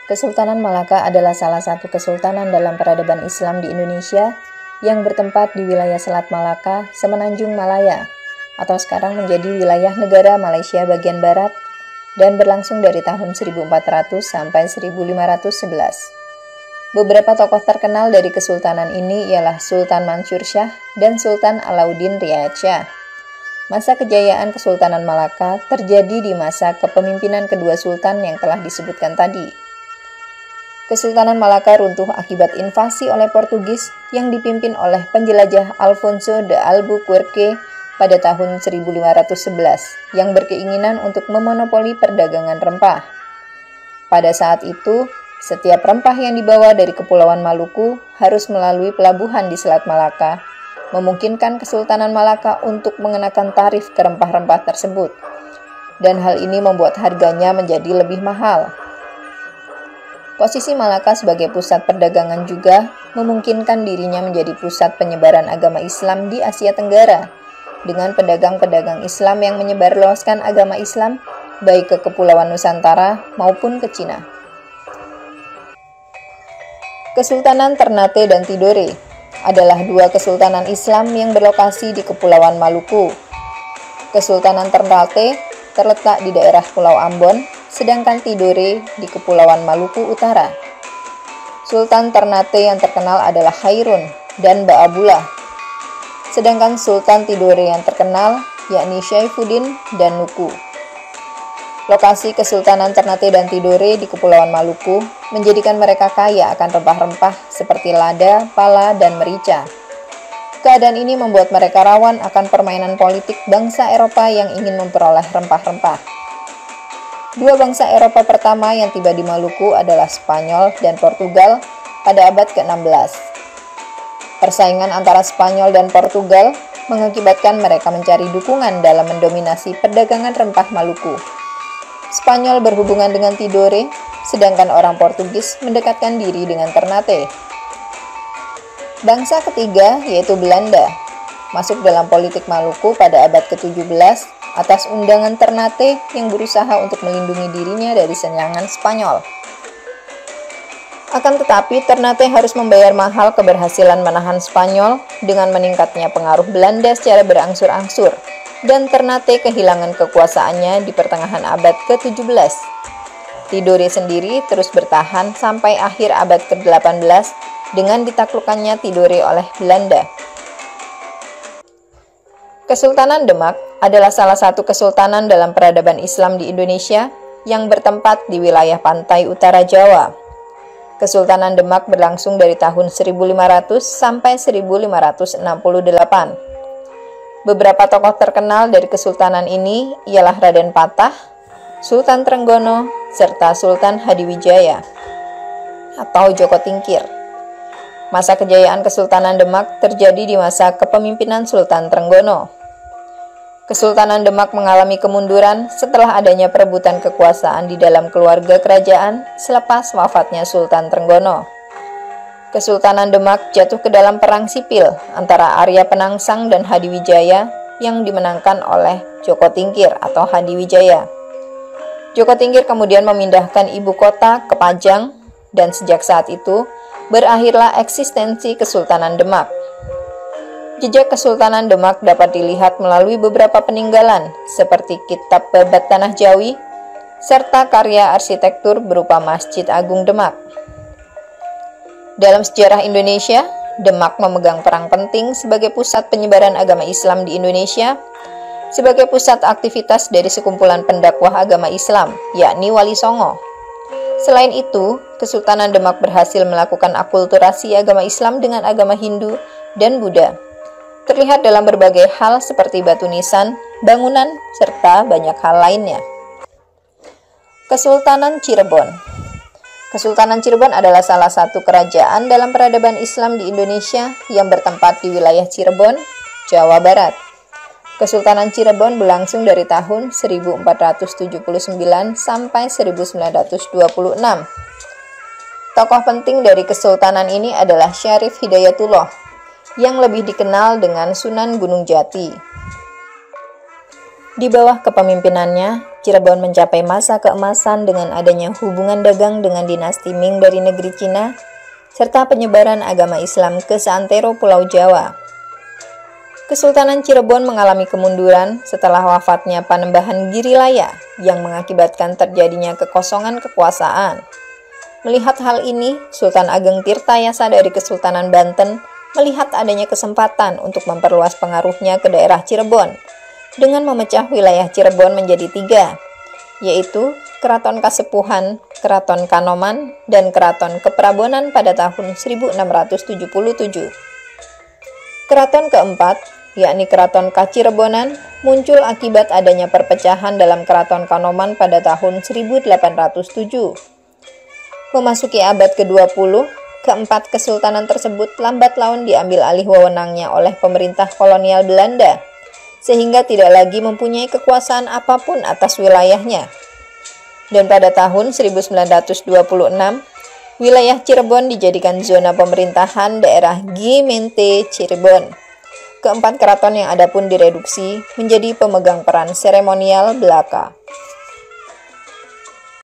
Kesultanan Malaka adalah salah satu kesultanan dalam peradaban Islam di Indonesia yang bertempat di wilayah Selat Malaka, Semenanjung Malaya, atau sekarang menjadi wilayah negara Malaysia bagian barat dan berlangsung dari tahun 1400 sampai 1511. Beberapa tokoh terkenal dari kesultanan ini ialah Sultan Mansur Shah dan Sultan Alauddin Riayat Shah. Masa kejayaan Kesultanan Malaka terjadi di masa kepemimpinan kedua sultan yang telah disebutkan tadi. Kesultanan Malaka runtuh akibat invasi oleh Portugis yang dipimpin oleh penjelajah Alfonso de Albuquerque pada tahun 1511 yang berkeinginan untuk memonopoli perdagangan rempah. Pada saat itu, setiap rempah yang dibawa dari Kepulauan Maluku harus melalui pelabuhan di Selat Malaka, memungkinkan Kesultanan Malaka untuk mengenakan tarif ke rempah-rempah tersebut. Dan hal ini membuat harganya menjadi lebih mahal. Posisi Malaka sebagai pusat perdagangan juga memungkinkan dirinya menjadi pusat penyebaran agama Islam di Asia Tenggara, dengan pedagang-pedagang Islam yang menyebarluaskan agama Islam baik ke Kepulauan Nusantara maupun ke Cina. Kesultanan Ternate dan Tidore adalah dua kesultanan Islam yang berlokasi di Kepulauan Maluku. Kesultanan Ternate terletak di daerah Pulau Ambon, sedangkan Tidore di Kepulauan Maluku Utara. Sultan Ternate yang terkenal adalah Hairun dan Ba'abullah, sedangkan Sultan Tidore yang terkenal yakni Syaifuddin dan Nuku. Lokasi Kesultanan Ternate dan Tidore di Kepulauan Maluku menjadikan mereka kaya akan rempah-rempah seperti lada, pala, dan merica. Keadaan ini membuat mereka rawan akan permainan politik bangsa Eropa yang ingin memperoleh rempah-rempah. Dua bangsa Eropa pertama yang tiba di Maluku adalah Spanyol dan Portugal pada abad ke-16. Persaingan antara Spanyol dan Portugal mengakibatkan mereka mencari dukungan dalam mendominasi perdagangan rempah Maluku. Spanyol berhubungan dengan Tidore, sedangkan orang Portugis mendekatkan diri dengan Ternate. Bangsa ketiga, yaitu Belanda, masuk dalam politik Maluku pada abad ke-17 atas undangan Ternate yang berusaha untuk melindungi dirinya dari serangan Spanyol. Akan tetapi, Ternate harus membayar mahal keberhasilan menahan Spanyol dengan meningkatnya pengaruh Belanda secara berangsur-angsur, dan Ternate kehilangan kekuasaannya di pertengahan abad ke-17. Tidore sendiri terus bertahan sampai akhir abad ke-18 dengan ditaklukkannya Tidore oleh Belanda. Kesultanan Demak adalah salah satu kesultanan dalam peradaban Islam di Indonesia yang bertempat di wilayah pantai utara Jawa. Kesultanan Demak berlangsung dari tahun 1500 sampai 1568. Beberapa tokoh terkenal dari kesultanan ini ialah Raden Patah, Sultan Trenggono, serta Sultan Hadiwijaya atau Joko Tingkir. Masa kejayaan Kesultanan Demak terjadi di masa kepemimpinan Sultan Trenggono. Kesultanan Demak mengalami kemunduran setelah adanya perebutan kekuasaan di dalam keluarga kerajaan selepas wafatnya Sultan Trenggono. Kesultanan Demak jatuh ke dalam perang sipil antara Arya Penangsang dan Hadiwijaya yang dimenangkan oleh Joko Tingkir atau Hadiwijaya. Joko Tingkir kemudian memindahkan ibu kota ke Pajang, dan sejak saat itu berakhirlah eksistensi Kesultanan Demak. Jejak Kesultanan Demak dapat dilihat melalui beberapa peninggalan seperti Kitab Babat Tanah Jawi serta karya arsitektur berupa Masjid Agung Demak. Dalam sejarah Indonesia, Demak memegang peran penting sebagai pusat penyebaran agama Islam di Indonesia, sebagai pusat aktivitas dari sekumpulan pendakwah agama Islam, yakni Wali Songo. Selain itu, Kesultanan Demak berhasil melakukan akulturasi agama Islam dengan agama Hindu dan Buddha. Terlihat dalam berbagai hal seperti batu nisan, bangunan, serta banyak hal lainnya. Kesultanan Cirebon. Kesultanan Cirebon adalah salah satu kerajaan dalam peradaban Islam di Indonesia yang bertempat di wilayah Cirebon, Jawa Barat. Kesultanan Cirebon berlangsung dari tahun 1479 sampai 1926. Tokoh penting dari kesultanan ini adalah Syarif Hidayatullah, yang lebih dikenal dengan Sunan Gunung Jati. Di bawah kepemimpinannya, Cirebon mencapai masa keemasan dengan adanya hubungan dagang dengan dinasti Ming dari negeri Cina, serta penyebaran agama Islam ke seantero Pulau Jawa. Kesultanan Cirebon mengalami kemunduran setelah wafatnya Panembahan Girilaya yang mengakibatkan terjadinya kekosongan kekuasaan. Melihat hal ini, Sultan Ageng Tirtayasa dari Kesultanan Banten melihat adanya kesempatan untuk memperluas pengaruhnya ke daerah Cirebon dengan memecah wilayah Cirebon menjadi 3, yaitu Keraton Kasepuhan, Keraton Kanoman, dan Keraton Keprabonan pada tahun 1677. Keraton keempat, yakni Keraton Kacirebonan, muncul akibat adanya perpecahan dalam Keraton Kanoman pada tahun 1807. Memasuki abad ke-20, keempat kesultanan tersebut lambat laun diambil alih wewenangnya oleh pemerintah kolonial Belanda, sehingga tidak lagi mempunyai kekuasaan apapun atas wilayahnya. Dan pada tahun 1926, wilayah Cirebon dijadikan zona pemerintahan daerah Gemeente Cirebon. Keempat keraton yang ada pun direduksi menjadi pemegang peran seremonial belaka.